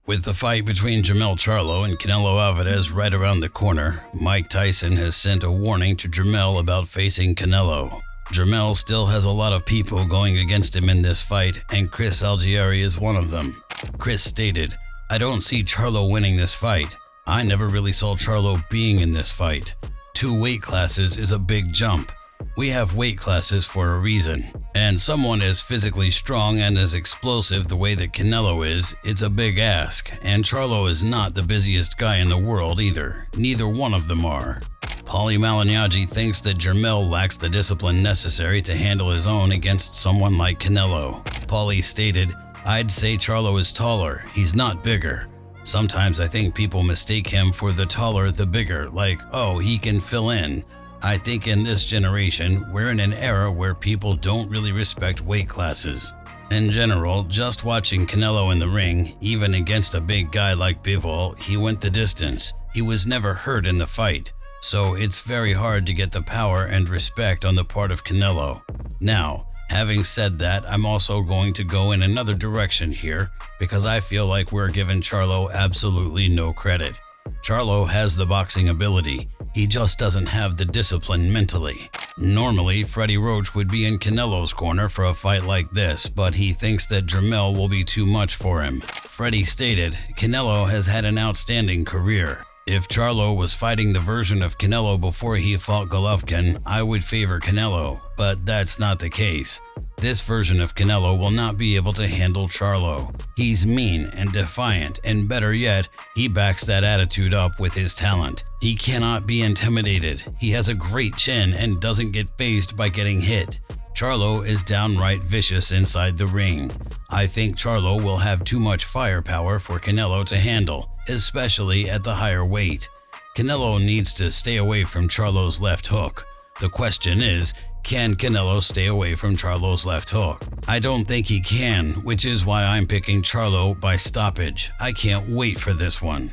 With the fight between Jermell Charlo and Canelo Alvarez right around the corner, Mike Tyson has sent a warning to Jermell about facing Canelo. Jermell still has a lot of people going against him in this fight, and Chris Algieri is one of them. Chris stated, "I don't see Charlo winning this fight. I never really saw Charlo being in this fight. 2 weight classes is a big jump. We have weight classes for a reason, and someone as physically strong and as explosive the way that Canelo is, it's a big ask, and Charlo is not the busiest guy in the world either. Neither one of them are." Paulie Malignaggi thinks that Jermell lacks the discipline necessary to handle his own against someone like Canelo. Paulie stated, "I'd say Charlo is taller, he's not bigger. Sometimes I think people mistake him for the taller the bigger, like, oh, he can fill in. I think in this generation, we're in an era where people don't really respect weight classes. In general, just watching Canelo in the ring, even against a big guy like Bivol, he went the distance. He was never hurt in the fight, so it's very hard to get the power and respect on the part of Canelo. Now, having said that, I'm also going to go in another direction here because I feel like we're giving Charlo absolutely no credit. Charlo has the boxing ability. He just doesn't have the discipline mentally. Normally, Freddie Roach would be in Canelo's corner for a fight like this, but he thinks that Jermell will be too much for him. Freddie stated, "Canelo has had an outstanding career. If Charlo was fighting the version of Canelo before he fought Golovkin, I would favor Canelo, but that's not the case. This version of Canelo will not be able to handle Charlo. He's mean and defiant, and better yet, he backs that attitude up with his talent. He cannot be intimidated. He has a great chin and doesn't get fazed by getting hit. Charlo is downright vicious inside the ring. I think Charlo will have too much firepower for Canelo to handle, especially at the higher weight. Canelo needs to stay away from Charlo's left hook. The question is, can Canelo stay away from Charlo's left hook? I don't think he can, which is why I'm picking Charlo by stoppage. I can't wait for this one."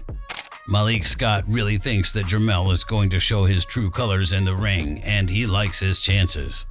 Malik Scott really thinks that Jermell is going to show his true colors in the ring, and he likes his chances.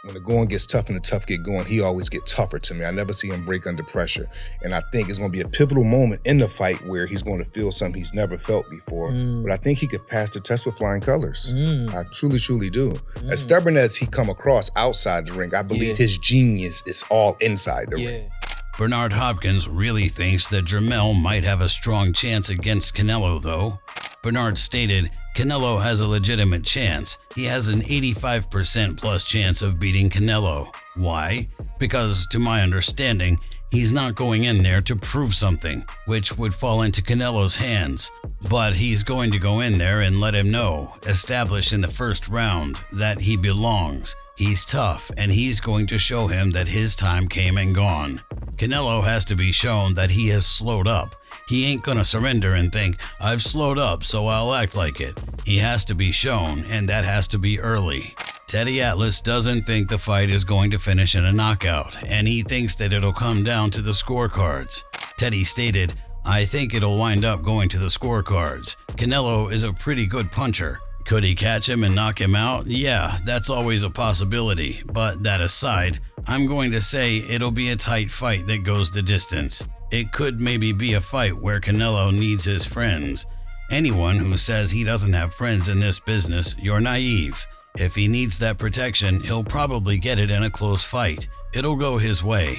When the going gets tough and the tough get going, he always gets tougher to me. I never see him break under pressure. And I think it's going to be a pivotal moment in the fight where he's going to feel something he's never felt before. But I think he could pass the test with flying colors. I truly, truly do. As stubborn as he come across outside the ring, I believe his genius is all inside the ring. Bernard Hopkins really thinks that Jermell might have a strong chance against Canelo, though. Bernard stated, "Canelo has a legitimate chance. He has an 85% plus chance of beating Canelo. Why? Because, to my understanding, he's not going in there to prove something, which would fall into Canelo's hands. But he's going to go in there and let him know, establish in the first round, that he belongs. He's tough, and he's going to show him that his time came and gone. Canelo has to be shown that he has slowed up. He ain't gonna surrender and think, I've slowed up, so I'll act like it. He has to be shown, and that has to be early." Teddy Atlas doesn't think the fight is going to finish in a knockout, and he thinks that it'll come down to the scorecards. Teddy stated, "I think it'll wind up going to the scorecards. Canelo is a pretty good puncher. Could he catch him and knock him out? Yeah, that's always a possibility, but that aside, I'm going to say it'll be a tight fight that goes the distance. It could maybe be a fight where Canelo needs his friends. Anyone who says he doesn't have friends in this business, you're naive. If he needs that protection, he'll probably get it in a close fight. It'll go his way."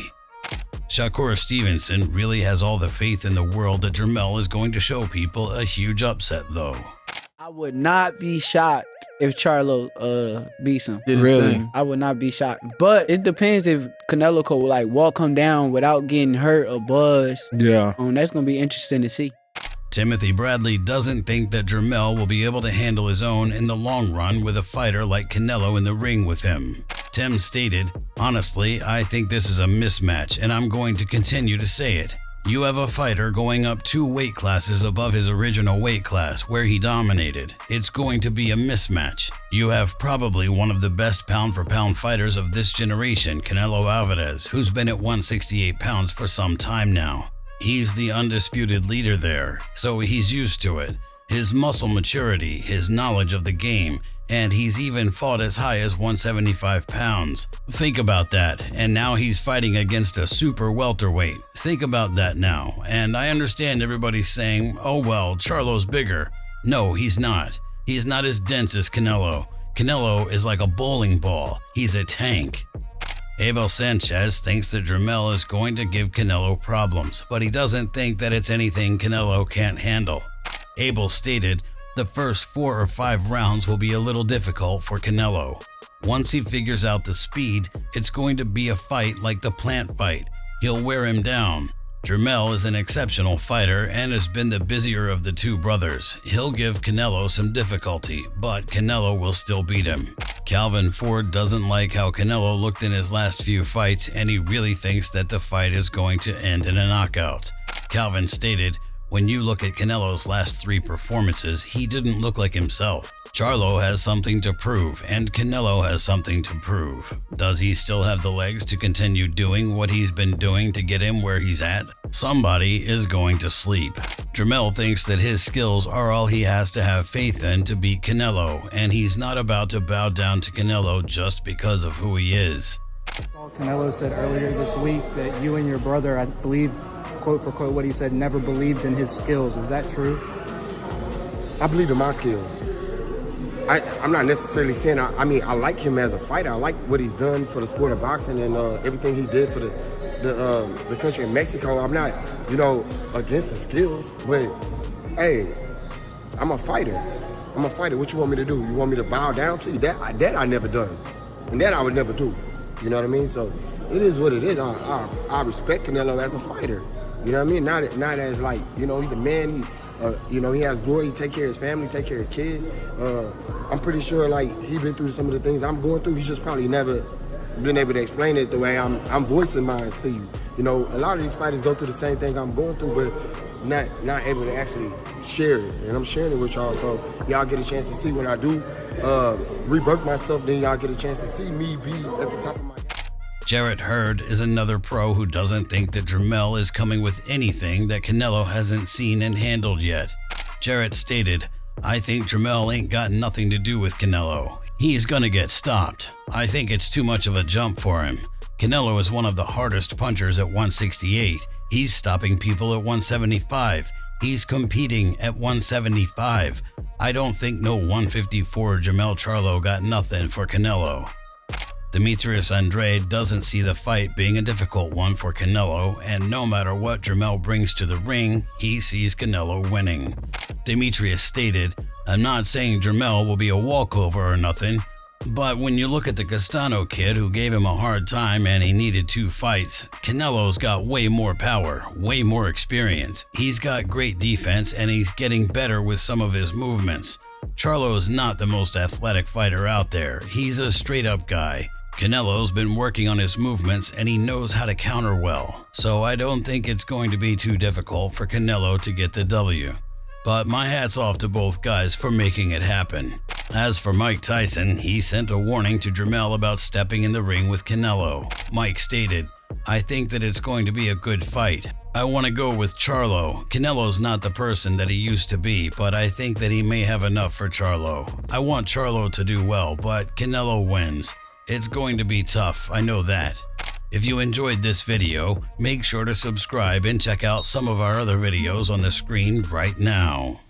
Shakur Stevenson really has all the faith in the world that Jermell is going to show people a huge upset, though. I would not be shocked if Charlo beats him. Really? I would not be shocked. But it depends if Canelo could like walk him down without getting hurt or buzzed. Yeah. That's gonna be interesting to see. Timothy Bradley doesn't think that Jermell will be able to handle his own in the long run with a fighter like Canelo in the ring with him. Tim stated, "Honestly, I think this is a mismatch, and I'm going to continue to say it. You have a fighter going up 2 weight classes above his original weight class where he dominated. It's going to be a mismatch. You have probably one of the best pound-for-pound fighters of this generation, Canelo Alvarez, who's been at 168 pounds for some time now. He's the undisputed leader there, so he's used to it. His muscle maturity, his knowledge of the game, And he's even fought as high as 175 pounds. Think about that. And now he's fighting against a super welterweight. Think about that now. And I understand everybody's saying, oh well, Charlo's bigger. No, he's not. He's not as dense as Canelo. Canelo is like a bowling ball. He's a tank. Abel Sanchez thinks that Jermell is going to give Canelo problems, but he doesn't think that it's anything Canelo can't handle. Abel stated, the first 4 or 5 rounds will be a little difficult for Canelo. Once he figures out the speed, it's going to be a fight like the plant fight. He'll wear him down. Jermell is an exceptional fighter and has been the busier of the two brothers. He'll give Canelo some difficulty, but Canelo will still beat him. Calvin Ford doesn't like how Canelo looked in his last few fights, and he really thinks that the fight is going to end in a knockout. Calvin stated, when you look at Canelo's last 3 performances, he didn't look like himself. Charlo has something to prove, and Canelo has something to prove. Does he still have the legs to continue doing what he's been doing to get him where he's at? Somebody is going to sleep. Jermell thinks that his skills are all he has to have faith in to beat Canelo, and he's not about to bow down to Canelo just because of who he is. Canelo said earlier this week that you and your brother, I believe, quote for quote what he said, never believed in his skills. Is that true? I believe in my skills. I'm not necessarily saying, I mean, I like him as a fighter. I like what he's done for the sport of boxing and everything he did for the country of Mexico. I'm not, against the skills, but hey, I'm a fighter. I'm a fighter. What you want me to do? You want me to bow down to you? That I never done, and that I would never do. You know what I mean? So it is what it is. I respect Canelo as a fighter. You know what I mean? Not as like, he's a man. He has glory. He take care of his family, take care of his kids. I'm pretty sure like he been through some of the things I'm going through. He's just probably never been able to explain it the way I'm voicing mine to you. A lot of these fighters go through the same thing I'm going through, but not able to actually share it. And I'm sharing it with y'all, so y'all get a chance to see when I do rebirth myself. Then y'all get a chance to see me be at the top of my game. Jarrett Hurd is another pro who doesn't think that Jermell is coming with anything that Canelo hasn't seen and handled yet. Jarrett stated, I think Jermell ain't got nothing to do with Canelo. He's gonna get stopped. I think it's too much of a jump for him. Canelo is one of the hardest punchers at 168. He's stopping people at 175. He's competing at 175. I don't think no 154 Jermell Charlo got nothing for Canelo. Demetrius Andrade doesn't see the fight being a difficult one for Canelo, and no matter what Jermell brings to the ring, he sees Canelo winning. Demetrius stated, I'm not saying Jermell will be a walkover or nothing, but when you look at the Castano kid who gave him a hard time and he needed 2 fights, Canelo's got way more power, way more experience. He's got great defense and he's getting better with some of his movements. Charlo's not the most athletic fighter out there. He's a straight up guy. Canelo's been working on his movements and he knows how to counter well, so I don't think it's going to be too difficult for Canelo to get the W. But my hat's off to both guys for making it happen. As for Mike Tyson, he sent a warning to Jermell about stepping in the ring with Canelo. Mike stated, I think that it's going to be a good fight. I want to go with Charlo. Canelo's not the person that he used to be, but I think that he may have enough for Charlo. I want Charlo to do well, but Canelo wins. It's going to be tough, I know that. If you enjoyed this video, make sure to subscribe and check out some of our other videos on the screen right now.